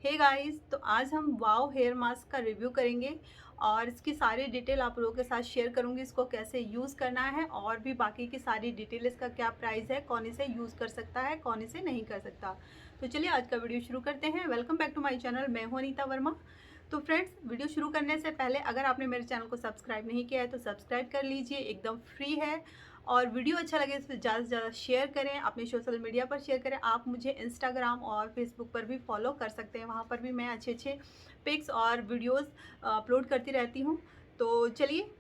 Hey guys, तो आज हम वाव हेयर मास्क का रिव्यू करेंगे और इसकी सारी डिटेल आप लोगों के साथ शेयर करूंगी। इसको कैसे यूज़ करना है और भी बाकी की सारी डिटेल, इसका क्या प्राइस है, कौन इसे यूज़ कर सकता है, कौन इसे नहीं कर सकता। तो चलिए आज का वीडियो शुरू करते हैं। Welcome back to my channel, मैं हूं अनीता वर्मा। तो फ्रेंड्स, वीडियो शुरू करने से पहले अगर आपने मेरे चैनल को सब्सक्राइब नहीं किया है तो सब्सक्राइब कर लीजिए, एकदम फ्री है। और वीडियो अच्छा लगे तो ज़्यादा से ज़्यादा शेयर करें, अपने सोशल मीडिया पर शेयर करें। आप मुझे इंस्टाग्राम और फेसबुक पर भी फॉलो कर सकते हैं, वहाँ पर भी मैं अच्छे अच्छे पिक्स और वीडियोस अपलोड करती रहती हूँ। तो चलिए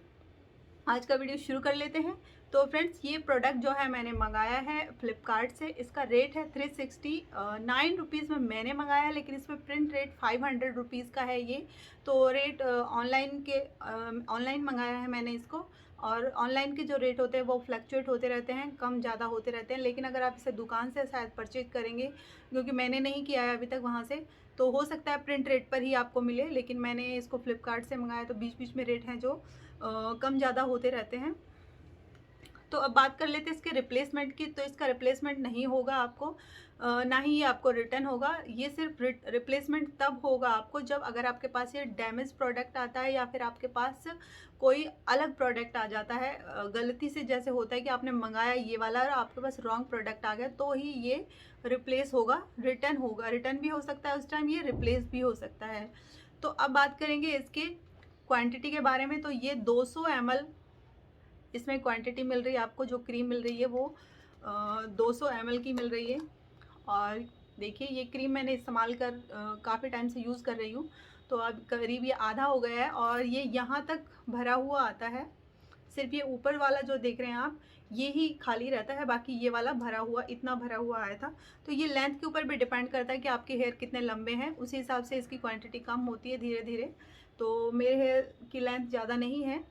आज का वीडियो शुरू कर लेते हैं। तो फ्रेंड्स, ये प्रोडक्ट जो है मैंने मंगाया है फ्लिपकार्ट से। इसका रेट है 369 रुपीज़ में मैंने मंगाया है, लेकिन इसमें प्रिंट रेट 500 रुपीज़ का है ये। तो रेट ऑनलाइन मंगाया है मैंने इसको। और ऑनलाइन के जो रेट होते हैं वो फ्लक्चुएट होते रहते हैं, कम ज़्यादा होते रहते हैं। लेकिन अगर आप इसे दुकान से शायद परचेज करेंगे, क्योंकि मैंने नहीं किया है अभी तक वहाँ से, तो हो सकता है प्रिंट रेट पर ही आपको मिले। लेकिन मैंने इसको फ्लिपकार्ट से मंगाया, तो बीच बीच में रेट हैं जो कम ज़्यादा होते रहते हैं। तो अब बात कर लेते हैं इसके रिप्लेसमेंट की। तो इसका रिप्लेसमेंट नहीं होगा आपको, ना ही ये आपको रिटर्न होगा। ये सिर्फ रिप्लेसमेंट तब होगा आपको जब अगर आपके पास ये डैमेज प्रोडक्ट आता है या फिर आपके पास कोई अलग प्रोडक्ट आ जाता है गलती से। जैसे होता है कि आपने मंगाया ये वाला और आपके पास रॉन्ग प्रोडक्ट आ गया, तो ही ये रिप्लेस होगा, रिटर्न होगा। रिटर्न भी हो सकता है उस टाइम, ये रिप्लेस भी हो सकता है। तो अब बात करेंगे इसके क्वांटिटी के बारे में। तो ये 200 ml इसमें क्वांटिटी मिल रही है आपको। जो क्रीम मिल रही है वो 200 ml की मिल रही है। और देखिए, ये क्रीम मैंने इस्तेमाल कर काफ़ी टाइम से यूज़ कर रही हूँ। तो अब करीब ये आधा हो गया है और ये यहाँ तक भरा हुआ आता है। सिर्फ ये ऊपर वाला जो देख रहे हैं आप, ये ही खाली रहता है, बाकी ये वाला भरा हुआ, इतना भरा हुआ आया था। तो ये लेंथ के ऊपर भी डिपेंड करता है कि आपके हेयर कितने लंबे हैं, उसी हिसाब से इसकी क्वांटिटी कम होती है धीरे धीरे। तो मेरे हेयर की लेंथ ज़्यादा नहीं है।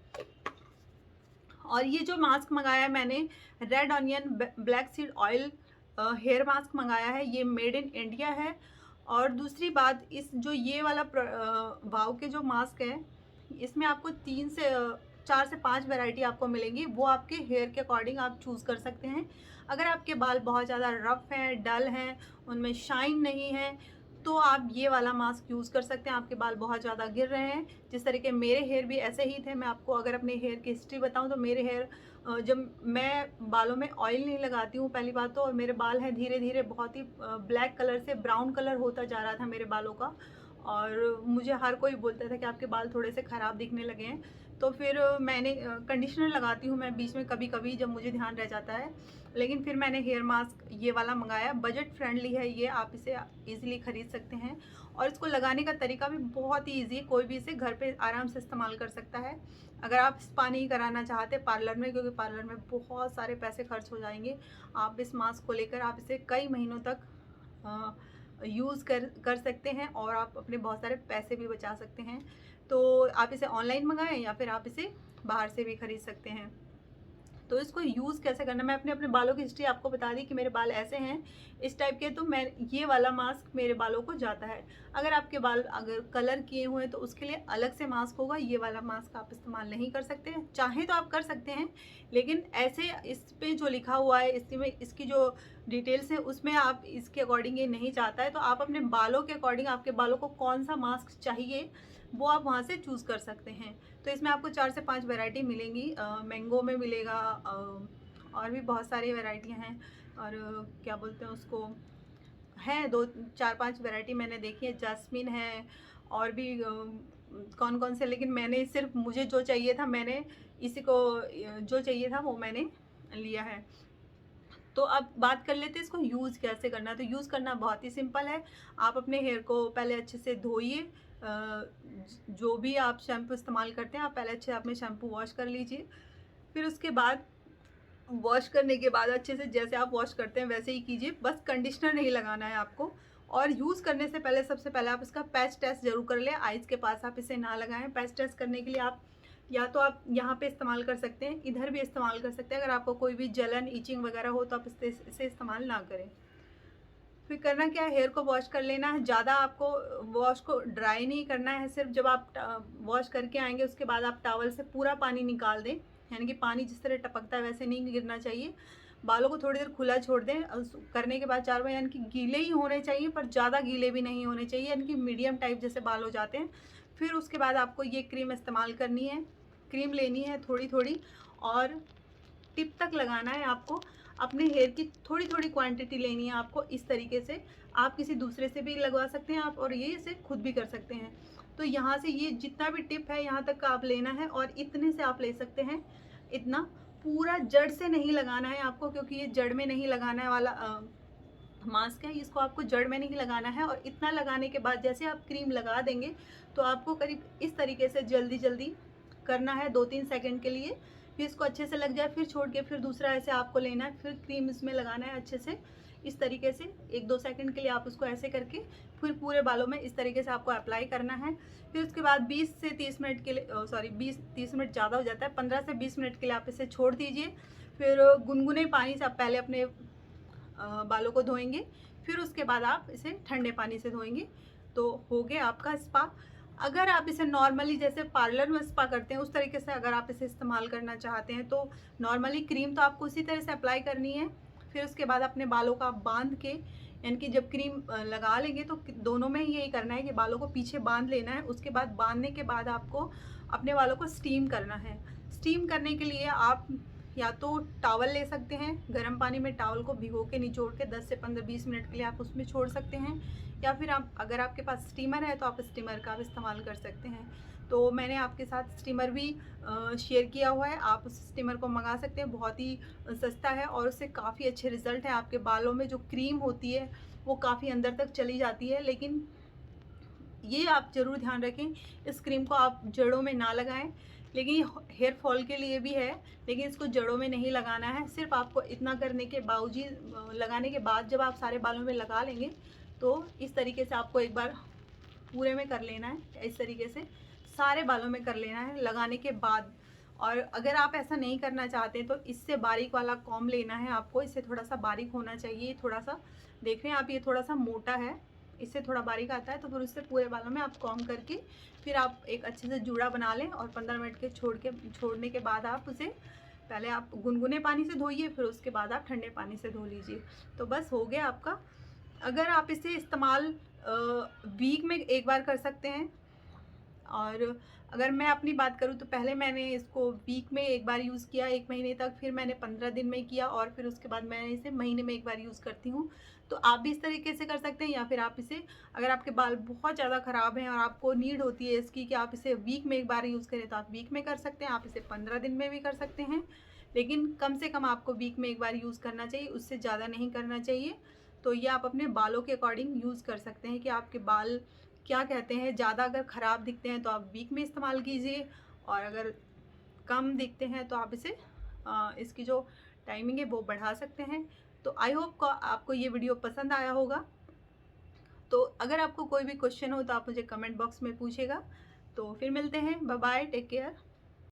और ये जो मास्क मंगाया है मैंने, red onion black seed oil hair mask मंगाया है। ये मेड इन इंडिया है। और दूसरी बात, इस जो ये वाला वाव के जो मास्क है, इसमें आपको 4 से 5 वैरायटी आपको मिलेंगी। वो आपके हेयर के अकॉर्डिंग आप चूज़ कर सकते हैं। अगर आपके बाल बहुत ज़्यादा रफ हैं, डल हैं, उनमें शाइन नहीं है, तो आप ये वाला मास्क यूज़ कर सकते हैं। आपके बाल बहुत ज़्यादा गिर रहे हैं, जिस तरीके मेरे हेयर भी ऐसे ही थे। मैं आपको अगर अपने हेयर की हिस्ट्री बताऊं तो मेरे हेयर, जब मैं बालों में ऑयल नहीं लगाती हूँ पहली बात तो, और मेरे बाल हैं धीरे धीरे बहुत ही ब्लैक कलर से ब्राउन कलर होता जा रहा था मेरे बालों का। और मुझे हर कोई बोलता था कि आपके बाल थोड़े से ख़राब दिखने लगे हैं। तो फिर मैंने कंडीशनर लगाती हूँ मैं बीच में कभी कभी जब मुझे ध्यान रह जाता है। लेकिन फिर मैंने हेयर मास्क ये वाला मंगाया। बजट फ्रेंडली है ये, आप इसे इजीली ख़रीद सकते हैं। और इसको लगाने का तरीका भी बहुत ही ईजी है, कोई भी इसे घर पे आराम से इस्तेमाल कर सकता है। अगर आप स्पा नहीं कराना चाहते पार्लर में, क्योंकि पार्लर में बहुत सारे पैसे खर्च हो जाएंगे, आप इस मास्क को लेकर आप इसे कई महीनों तक यूज़ कर सकते हैं और आप अपने बहुत सारे पैसे भी बचा सकते हैं। तो आप इसे ऑनलाइन मंगाएं या फिर आप इसे बाहर से भी ख़रीद सकते हैं। तो इसको यूज़ कैसे करना, मैं अपने अपने बालों की हिस्ट्री आपको बता दी कि मेरे बाल ऐसे हैं, इस टाइप के। तो मैं ये वाला मास्क मेरे बालों को जाता है। अगर आपके बाल अगर कलर किए हुए हैं तो उसके लिए अलग से मास्क होगा। ये वाला मास्क आप इस्तेमाल नहीं कर सकते हैं, चाहें तो आप कर सकते हैं, लेकिन ऐसे इस पे जो लिखा हुआ है इसमें, इसकी जो डिटेल्स है उसमें आप इसके अकॉर्डिंग ये नहीं चाहता है। तो आप अपने बालों के अकॉर्डिंग, आपके बालों को कौन सा मास्क चाहिए वो आप वहाँ से चूज़ कर सकते हैं। तो इसमें आपको 4 से 5 वैरायटी मिलेंगी। मैंगो में मिलेगा, और भी बहुत सारी वैरायटियाँ हैं। और क्या बोलते हैं उसको, हैं 2 4 5 वैरायटी मैंने देखी है। जैस्मिन है और भी कौन कौन से, लेकिन मैंने सिर्फ मुझे जो चाहिए था, मैंने इसी को जो चाहिए था वो मैंने लिया है। तो अब बात कर लेते हैं इसको यूज़ कैसे करना है। तो यूज़ करना बहुत ही सिंपल है। आप अपने हेयर को पहले अच्छे से धोइए। जो भी आप शैम्पू इस्तेमाल करते हैं, आप पहले अच्छे अपने शैम्पू वॉश कर लीजिए। फिर उसके बाद वॉश करने के बाद अच्छे से जैसे आप वॉश करते हैं वैसे ही कीजिए, बस कंडीशनर नहीं लगाना है आपको। और यूज़ करने से पहले सबसे पहले आप इसका पैच टेस्ट जरूर कर लें। आइज़ के पास आप इसे ना लगाएं। पैच टेस्ट करने के लिए आप या तो आप यहाँ पे इस्तेमाल कर सकते हैं, इधर भी इस्तेमाल कर सकते हैं। अगर आपको कोई भी जलन, ईचिंग वगैरह हो तो आप इसे इस्तेमाल ना करें। फिर करना क्या है, हेयर को वॉश कर लेना है। ज़्यादा आपको वॉश को ड्राई नहीं करना है। सिर्फ जब आप वॉश करके आएंगे उसके बाद आप टॉवल से पूरा पानी निकाल दें, यानी कि पानी जिस तरह टपकता है वैसे नहीं गिरना चाहिए। बालों को थोड़ी देर खुला छोड़ दें। करने के बाद 4 बार, यानी कि गीले ही होने चाहिए पर ज़्यादा गीले भी नहीं होने चाहिए, यानी कि मीडियम टाइप जैसे बाल हो जाते हैं। फिर उसके बाद आपको ये क्रीम इस्तेमाल करनी है। क्रीम लेनी है थोड़ी थोड़ी और टिप तक लगाना है आपको। अपने हेयर की थोड़ी थोड़ी क्वांटिटी लेनी है आपको। इस तरीके से आप किसी दूसरे से भी लगवा सकते हैं आप, और ये इसे खुद भी कर सकते हैं। तो यहाँ से ये जितना भी टिप है यहाँ तक का आप लेना है, और इतने से आप ले सकते हैं। इतना पूरा जड़ से नहीं लगाना है आपको, क्योंकि ये जड़ में नहीं लगाना वाला मास्क है, इसको आपको जड़ में नहीं लगाना है। और इतना लगाने के बाद जैसे आप क्रीम लगा देंगे तो आपको करीब इस तरीके से जल्दी जल्दी करना है 2-3 सेकंड के लिए। फिर इसको अच्छे से लग जाए, फिर छोड़ के फिर दूसरा ऐसे आपको लेना है, फिर क्रीम इसमें लगाना है अच्छे से। इस तरीके से 1-2 सेकंड के लिए आप उसको ऐसे करके फिर पूरे बालों में इस तरीके से आपको अप्लाई करना है। फिर उसके बाद 20 से 30 मिनट के लिए, सॉरी 20-30 मिनट ज़्यादा हो जाता है, 15 से 20 मिनट के लिए आप इसे छोड़ दीजिए। फिर गुनगुने पानी से आप पहले अपने बालों को धोएंगे, फिर उसके बाद आप इसे ठंडे पानी से धोएंगे। तो हो गया आपका स्पा। अगर आप इसे नॉर्मली जैसे पार्लर में स्पा करते हैं उस तरीके से अगर आप इसे इस्तेमाल करना चाहते हैं तो नॉर्मली क्रीम तो आपको उसी तरह से अप्लाई करनी है। फिर उसके बाद अपने बालों का बांध के, यानी कि जब क्रीम लगा लेंगे तो दोनों में ही यही करना है कि बालों को पीछे बांध लेना है। उसके बाद बांधने के बाद आपको अपने बालों को स्टीम करना है। स्टीम करने के लिए आप या तो टॉवल ले सकते हैं, गर्म पानी में टॉवल को भिगो के निचोड़ के 10 से 15-20 मिनट के लिए आप उसमें छोड़ सकते हैं। या फिर आप, अगर आपके पास स्टीमर है तो आप स्टीमर का भी इस्तेमाल कर सकते हैं। तो मैंने आपके साथ स्टीमर भी शेयर किया हुआ है, आप उस स्टीमर को मंगा सकते हैं। बहुत ही सस्ता है और उससे काफ़ी अच्छे रिज़ल्ट हैं। आपके बालों में जो क्रीम होती है वो काफ़ी अंदर तक चली जाती है। लेकिन ये आप ज़रूर ध्यान रखें, इस क्रीम को आप जड़ों में ना लगाएं। लेकिन हेयर फॉल के लिए भी है, लेकिन इसको जड़ों में नहीं लगाना है। सिर्फ आपको इतना करने के बावजूद, लगाने के बाद जब आप सारे बालों में लगा लेंगे तो इस तरीके से आपको एक बार पूरे में कर लेना है। इस तरीके से सारे बालों में कर लेना है लगाने के बाद। और अगर आप ऐसा नहीं करना चाहते तो इससे बारीक वाला कॉम्ब लेना है आपको। इससे थोड़ा सा बारीक होना चाहिए, थोड़ा सा देख रहे हैं आप, ये थोड़ा सा मोटा है, इससे थोड़ा बारीक आता है। तो फिर उससे पूरे बालों में आप कॉम्ब करके फिर आप एक अच्छे से जूड़ा बना लें, और 15 मिनट के छोड़ने के बाद आप उसे पहले आप गुनगुने पानी से धोइए, फिर उसके बाद आप ठंडे पानी से धो लीजिए। तो बस हो गया आपका। अगर आप इसे इस्तेमाल वीक में एक बार कर सकते हैं। और अगर मैं अपनी बात करूँ तो पहले मैंने इसको वीक में एक बार यूज़ किया 1 महीने तक, फिर मैंने 15 दिन में किया, और फिर उसके बाद मैं इसे महीने में एक बार यूज़ करती हूँ। तो आप भी इस तरीके से कर सकते हैं। या फिर आप इसे, अगर आपके बाल बहुत ज़्यादा ख़राब हैं और आपको नीड होती है इसकी कि आप इसे वीक में एक बार यूज़ करें, तो आप वीक में कर सकते हैं। आप इसे 15 दिन में भी कर सकते हैं, लेकिन कम से कम आपको वीक में एक बार यूज़ करना चाहिए, उससे ज़्यादा नहीं करना चाहिए। तो ये आप अपने बालों के अकॉर्डिंग यूज़ कर सकते हैं कि आपके बाल क्या कहते हैं, ज़्यादा अगर ख़राब दिखते हैं तो आप वीक में इस्तेमाल कीजिए, और अगर कम दिखते हैं तो आप इसे इसकी जो टाइमिंग है वो बढ़ा सकते हैं। तो आई होप आपको ये वीडियो पसंद आया होगा। तो अगर आपको कोई भी क्वेश्चन हो तो आप मुझे कमेंट बॉक्स में पूछेगा। तो फिर मिलते हैं, बाय बाय, टेक केयर।